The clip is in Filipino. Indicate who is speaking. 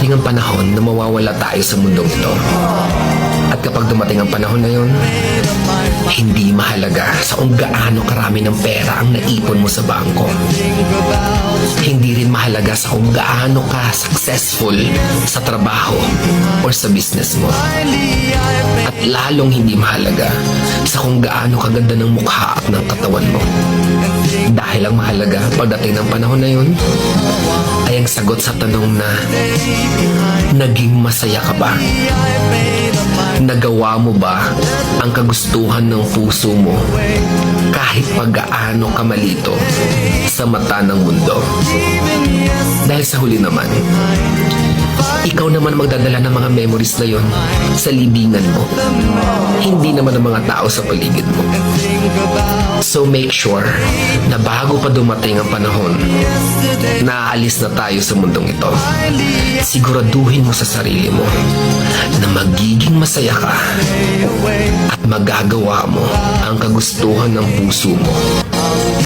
Speaker 1: darating ang panahon na mawawala tayo sa mundong ito. At kapag dumating ang panahon na yun, hindi mahalaga sa kung gaano karami ng pera ang naipon mo sa bangko. Hindi rin mahalaga sa kung gaano ka successful sa trabaho or sa business mo. At lalong hindi mahalaga sa kung gaano kaganda ng mukha at ng katawan mo. Dahil ang mahalaga pagdating ng panahon na yun ay ang sagot sa tanong na naging masaya ka ba? Nagawa mo ba ang kagustuhan ng puso mo kahit pag-gaano ka malito sa mata ng mundo? Dahil sa huli naman, ikaw naman magdadala ng mga memories na yon sa libingan mo. Hindi naman ang mga tao sa paligid mo. So make sure na bago pa dumating ang panahon na aalis na tayo sa mundong ito, siguraduhin mo sa sarili mo na magiging masaya ka at magagawa mo ang kagustuhan ng puso mo